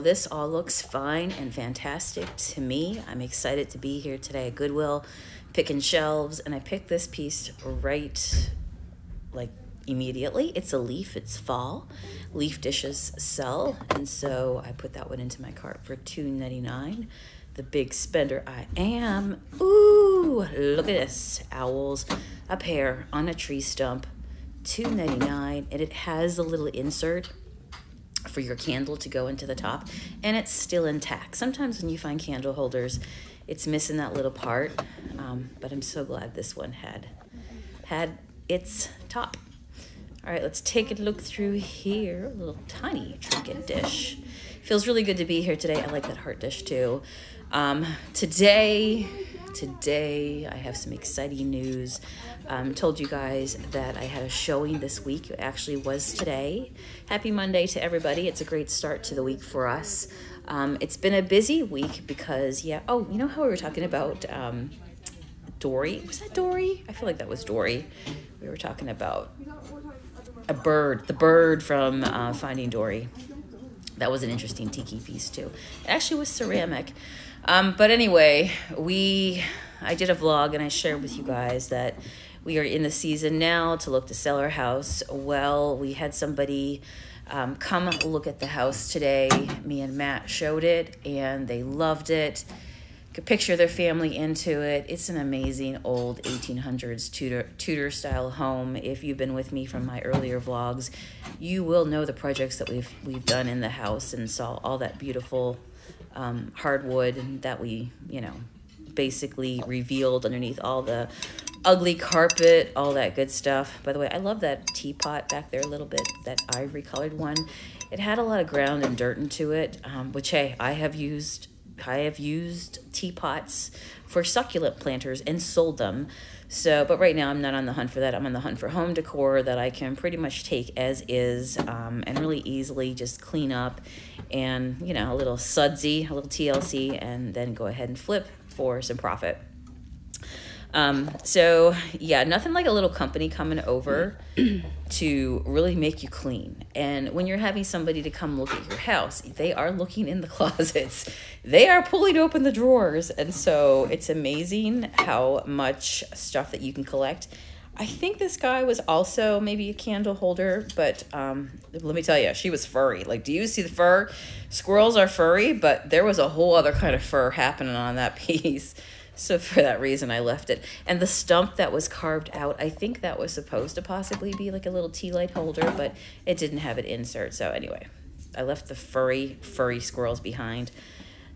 this all looks fine and fantastic to me. I'm excited to be here today at Goodwill, picking shelves, and I picked this piece right, like, immediately. It's a leaf, it's fall. Leaf dishes sell, and so I put that one into my cart for $2.99. The big spender I am. Ooh, look at this. Owls, a pair on a tree stump, $2.99, and it has a little insert for your candle to go into the top, and it's still intact. Sometimes when you find candle holders, it's missing that little part, but I'm so glad this one had its top. All right, let's take a look through here. A little tiny trinket dish. Feels really good to be here today. I like that heart dish too. Today I have some exciting news. Told you guys that I had a showing this week. It actually was today. Happy Monday to everybody. It's a great start to the week for us. It's been a busy week because, yeah, oh, you know how we were talking about Dory? Was that Dory? I feel like that was Dory. We were talking about a bird, the bird from Finding Dory. That was an interesting tiki piece too. It actually was ceramic. But anyway, I did a vlog and I shared with you guys that we are in the season now to look to sell our house. Well, we had somebody come look at the house today. Me and Matt showed it and they loved it. Could picture their family into it. It's an amazing old 1800s Tudor style home. If you've been with me from my earlier vlogs, you will know the projects that we've done in the house and saw all that beautiful hardwood that we, you know, basically revealed underneath all the ugly carpet, all that good stuff. By the way, I love that teapot back there a little bit, that ivory colored one. It had a lot of ground and dirt into it, which, hey, I have used teapots for succulent planters and sold them. So, but right now I'm not on the hunt for that. I'm on the hunt for home decor that I can pretty much take as is and really easily just clean up and, you know, a little sudsy, a little TLC, and then go ahead and flip for some profit. So yeah, nothing like a little company coming over to really make you clean. And when you're having somebody to come look at your house, they are looking in the closets. They are pulling open the drawers. And so it's amazing how much stuff that you can collect. I think this guy was also maybe a candle holder, but let me tell you, she was furry. Like, do you see the fur? Squirrels are furry, but there was a whole other kind of fur happening on that piece. So for that reason, I left it. And the stump that was carved out, I think that was supposed to possibly be like a little tea light holder, but it didn't have an insert. So anyway, I left the furry squirrels behind.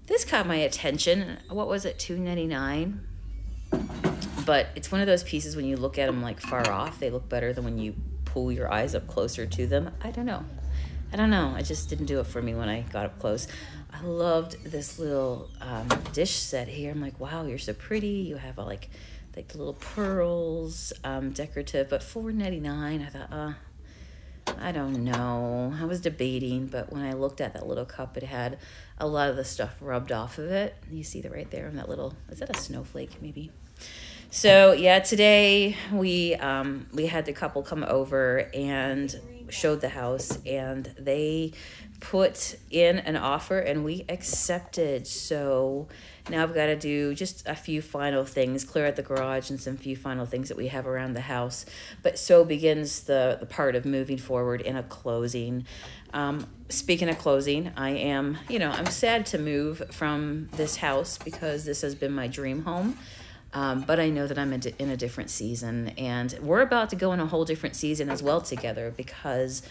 This caught my attention. What was it, $2.99? But it's one of those pieces when you look at them like far off, they look better than when you pull your eyes up closer to them. I don't know. I just didn't do it for me when I got up close. I loved this little dish set here. I'm like, wow, you're so pretty. You have like the little pearls, decorative, but $4.99. I thought, I don't know. I was debating, but when I looked at that little cup, it had a lot of the stuff rubbed off of it. You see that right there on that little, is that a snowflake maybe? So yeah, today we had the couple come over and showed the house, and they put in an offer and we accepted. So now I've got to do just a few final things, clear out the garage and some few final things that we have around the house. But so begins the part of moving forward in a closing. Speaking of closing, I'm sad to move from this house because this has been my dream home. But I know that I'm in a different season, and we're about to go in a whole different season as well together because,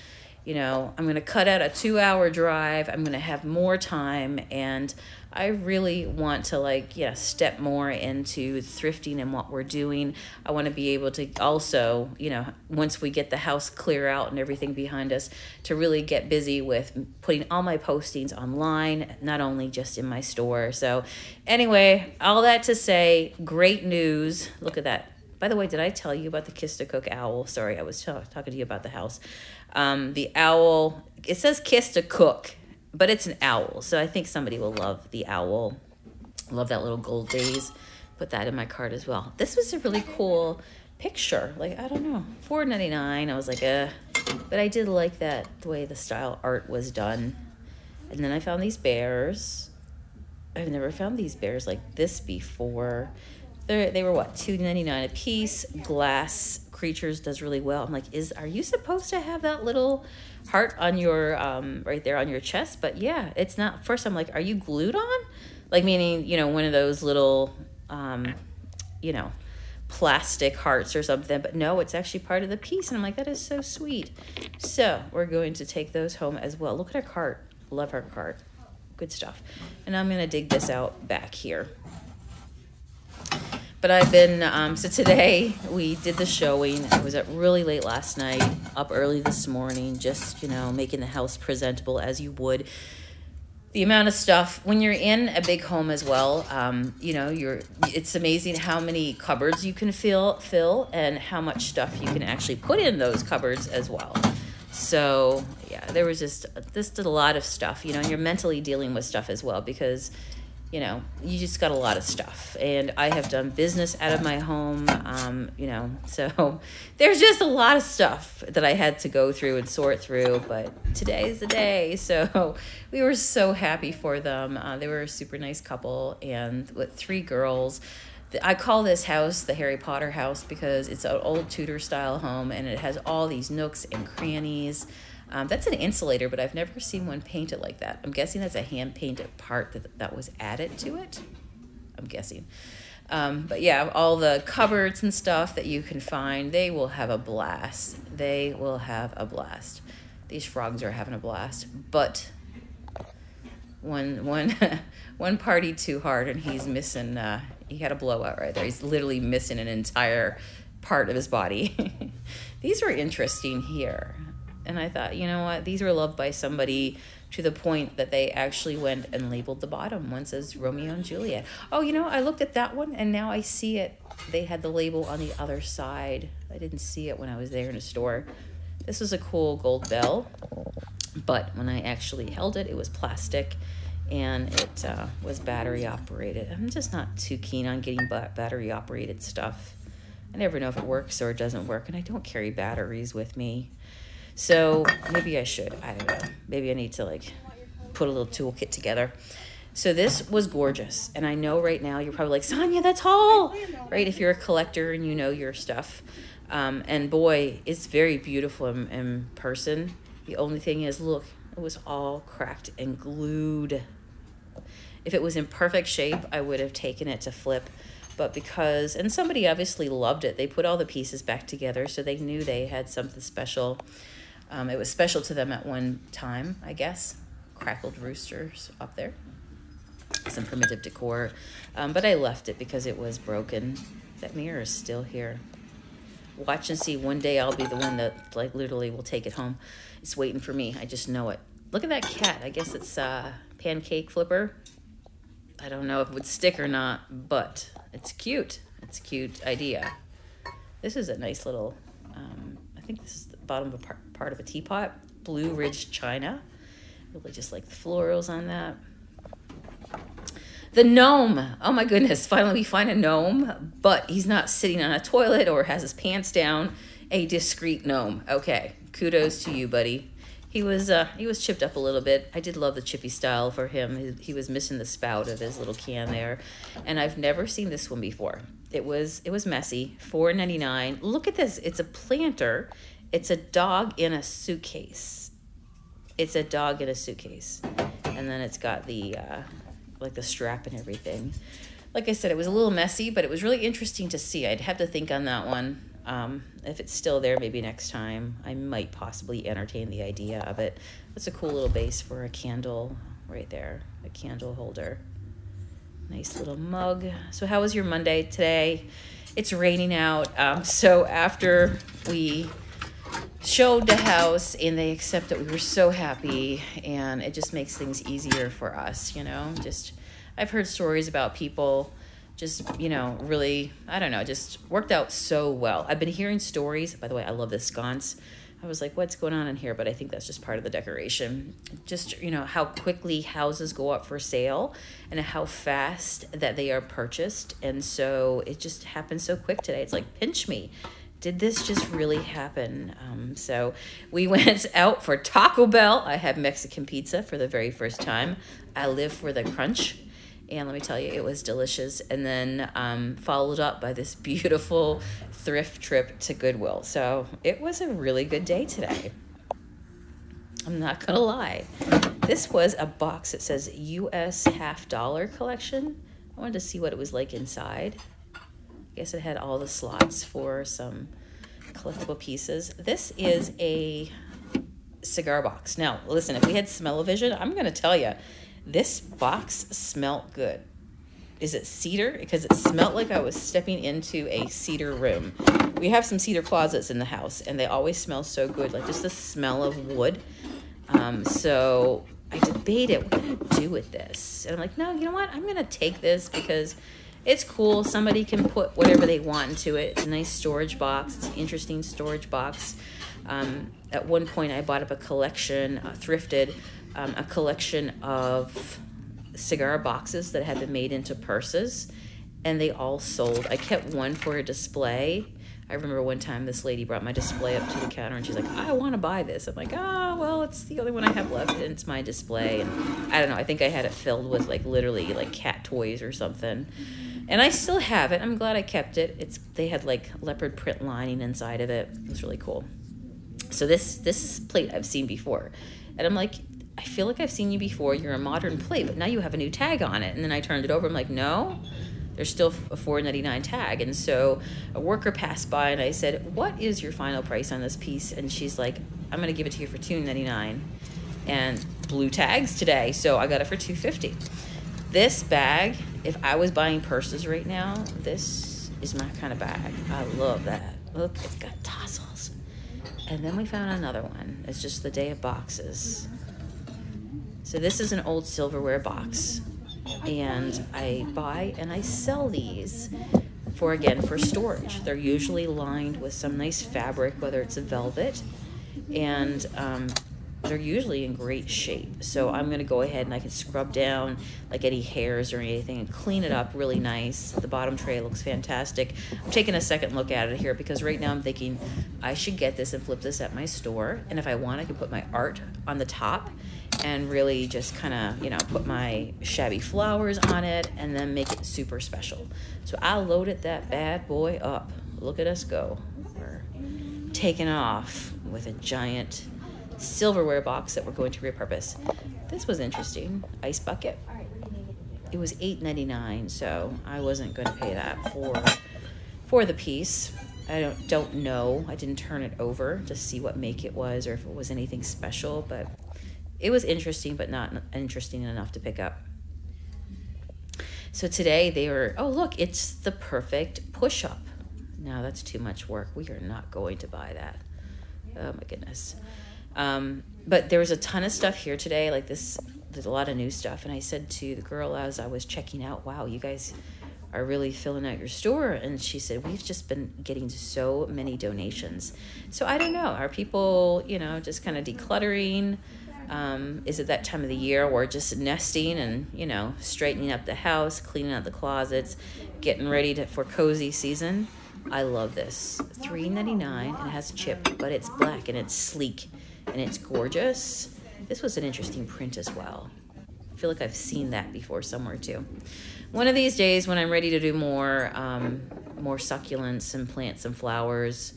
you know, I'm going to cut out a 2-hour drive. I'm going to have more time, and I really want to step more into thrifting and what we're doing. I want to be able to also, you know, once we get the house clear out and everything behind us, to really get busy with putting all my postings online, not only just in my store. So anyway, all that to say, great news. Look at that. By the way, did I tell you about the Kiss to Cook owl? Sorry, I was talking to you about the house. The owl, it says Kiss to Cook, but it's an owl, so I think somebody will love the owl. Love that little gold vase. Put that in my cart as well. This was a really cool picture. Like, I don't know, $4.99. I was like, but I did like that, the way the style art was done. And then I found these bears. I've never found these bears like this before. They were what, $2.99 a piece. Glass creatures does really well. I'm like, are you supposed to have that little heart on your right there on your chest? But yeah, it's not. First I'm like, are you glued on? Like, meaning, you know, one of those little you know, plastic hearts or something. But no, it's actually part of the piece. And I'm like, that is so sweet. So we're going to take those home as well. Look at our cart. Love our cart. Good stuff. And I'm gonna dig this out back here. But I've been, so today we did the showing. I was up really late last night, up early this morning, just, you know, making the house presentable as you would. The amount of stuff, when you're in a big home as well, you know, it's amazing how many cupboards you can fill and how much stuff you can actually put in those cupboards as well. So yeah, there was just a lot of stuff, you know, and you're mentally dealing with stuff as well because, you know, you just got a lot of stuff. And I have done business out of my home, you know, so there's just a lot of stuff that I had to go through and sort through, but today's the day. So we were so happy for them. They were a super nice couple, and with 3 girls. I call this house the Harry Potter house because it's an old Tudor style home and it has all these nooks and crannies. That's an insulator, but I've never seen one painted like that. I'm guessing that's a hand painted part that was added to it. I'm guessing. But yeah, all the cupboards and stuff that you can find, they will have a blast. They will have a blast. These frogs are having a blast, but one party too hard and he's missing, he had a blowout right there. He's literally missing an entire part of his body. These were interesting here. And I thought, you know what? These were loved by somebody to the point that they actually went and labeled the bottom. One says Romeo and Juliet. Oh, you know, I looked at that one and now I see it. They had the label on the other side. I didn't see it when I was there in the store. This was a cool gold bell, but when I actually held it, it was plastic. And it was battery operated. I'm just not too keen on getting battery operated stuff. I never know if it works or it doesn't work, and I don't carry batteries with me. So maybe I should. I don't know. Maybe I need to like put a little toolkit together. So this was gorgeous, and I know right now you're probably like, Sonia, that's all, right? If you're a collector and you know your stuff. And boy, it's very beautiful in person. The only thing is, look, it was all cracked and glued. If it was in perfect shape, I would have taken it to flip. But because, and somebody obviously loved it, they put all the pieces back together, so they knew they had something special. It was special to them at one time, I guess. Crackled roosters up there. Some primitive decor. But I left it because it was broken. That mirror is still here. Watch and see. One day I'll be the one that like literally will take it home. It's waiting for me. I just know it. Look at that cat. I guess it's pancake flipper. I don't know if it would stick or not, but it's cute. It's a cute idea. This is a nice little, I think this is the bottom of a part of a teapot. Blue Ridge China. Really just like the florals on that. The gnome. Oh my goodness. Finally we find a gnome, but he's not sitting on a toilet or has his pants down. A discreet gnome. Okay. Kudos to you, buddy. He was chipped up a little bit. I did love the chippy style for him. He was missing the spout of his little can there. And I've never seen this one before. It was messy. $4.99. Look at this. It's a planter. It's a dog in a suitcase. It's a dog in a suitcase. And then it's got the like the strap and everything. Like I said, it was a little messy, but it was really interesting to see. I'd have to think on that one. If it's still there, maybe next time I might possibly entertain the idea of it. That's a cool little base for a candle right there, a candle holder. Nice little mug. So how was your Monday today? It's raining out. So after we showed the house and they accepted, we were so happy, and it just makes things easier for us, you know. Just I've heard stories about people just, you know, really, I don't know, just worked out so well. I've been hearing stories. By the way, I love this sconce. I was like, what's going on in here? But I think that's just part of the decoration. Just, you know, how quickly houses go up for sale and how fast that they are purchased. And so it just happened so quick today. It's like, pinch me. did this just really happen? So we went out for Taco Bell. I had Mexican pizza for the very first time. I live for the crunch. And let me tell you, it was delicious. And then followed up by this beautiful thrift trip to Goodwill. So it was a really good day today. I'm not going to lie. This was a box that says US $half collection. I wanted to see what it was like inside. I guess it had all the slots for some collectible pieces. This is a cigar box. Now, listen, if we had smell-o-vision, I'm going to tell you, this box smelled good. Is it cedar? Because it smelled like I was stepping into a cedar room. We have some cedar closets in the house, and they always smell so good, like just the smell of wood. So I debated, what can I do with this? And I'm like, no, you know what? I'm going to take this because it's cool. Somebody can put whatever they want into it. It's a nice storage box. It's an interesting storage box. At one point, I bought up a collection, thrifted, a collection of cigar boxes that had been made into purses, and they all sold. I kept one for a display. I remember one time this lady brought my display up to the counter and she's like, I want to buy this. I'm like, oh, well, it's the only one I have left and it's my display. And I don't know, I think I had it filled with like literally like cat toys or something. And I still have it. I'm glad I kept it. They had like leopard print lining inside of it. It was really cool. So this plate I've seen before. And I'm like, I feel like I've seen you before. You're a modern plate, but now you have a new tag on it. And then I turned it over. I'm like, no, there's still a $4.99 tag. And so a worker passed by and I said, what is your final price on this piece? And she's like, I'm going to give it to you for $2.99. And blue tags today. So I got it for $2.50. This bag, if I was buying purses right now, this is my kind of bag. I love that. Look, it's got tassels. And then we found another one. It's just the day of boxes. So this is an old silverware box. And I buy and I sell these for storage. They're usually lined with some nice fabric, whether it's a velvet, and they're usually in great shape. So I'm gonna go ahead and I can scrub down like any hairs or anything and clean it up really nice. The bottom tray looks fantastic. I'm taking a second look at it here because right now I'm thinking I should get this and flip this at my store. And if I want, I can put my art on the top and really just kind of, you know, put my shabby flowers on it and then make it super special. So I loaded that bad boy up. Look at us go. We're taking off with a giant silverware box that we're going to repurpose. This was interesting. Ice bucket. It was $8.99, so I wasn't going to pay that for the piece. I don't know. I didn't turn it over to see what make it was or if it was anything special, but it was interesting, but not interesting enough to pick up. So today they were, oh look, it's the perfect push-up. No, that's too much work. We are not going to buy that. Oh my goodness. But there was a ton of stuff here today, like this, there's a lot of new stuff. And I said to the girl as I was checking out, wow, you guys are really filling out your store. And she said, we've just been getting so many donations. So I don't know, are people, you know, just kind of decluttering? Is it that time of the year where just nesting and, you know, straightening up the house, cleaning out the closets, getting ready for cozy season? I love this. $3.99 and it has a chip, but it's black and it's sleek and it's gorgeous. This was an interesting print as well. I feel like I've seen that before somewhere too. One of these days when I'm ready to do more succulents and plant some flowers,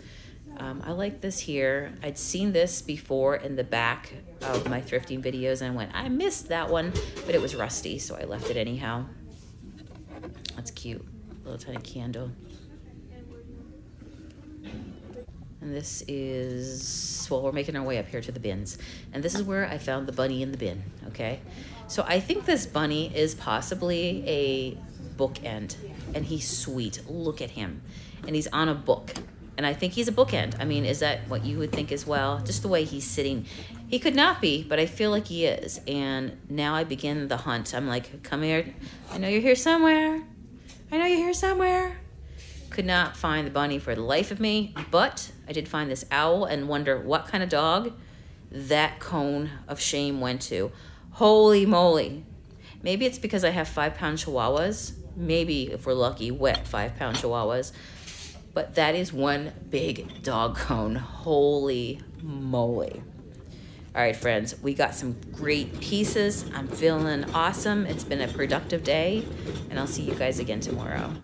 I like this here. I'd seen this before in the back of my thrifting videos and I went, I missed that one, but it was rusty, so I left it anyhow. That's cute, little tiny candle. And this is, well, we're making our way up here to the bins. And this is where I found the bunny in the bin, okay? So I think this bunny is possibly a bookend. And he's sweet. Look at him. And he's on a book. And I think he's a bookend. I mean, is that what you would think as well? Just the way he's sitting. He could not be, but I feel like he is. And now I begin the hunt. I'm like, come here. I know you're here somewhere. I know you're here somewhere. Could not find the bunny for the life of me, but I did find this owl and wonder what kind of dog that cone of shame went to. Holy moly. Maybe it's because I have 5-pound chihuahuas. Maybe, if we're lucky, wet 5-pound chihuahuas. but that is one big doggone holy moly. All right, friends, we got some great pieces. I'm feeling awesome. It's been a productive day, and I'll see you guys again tomorrow.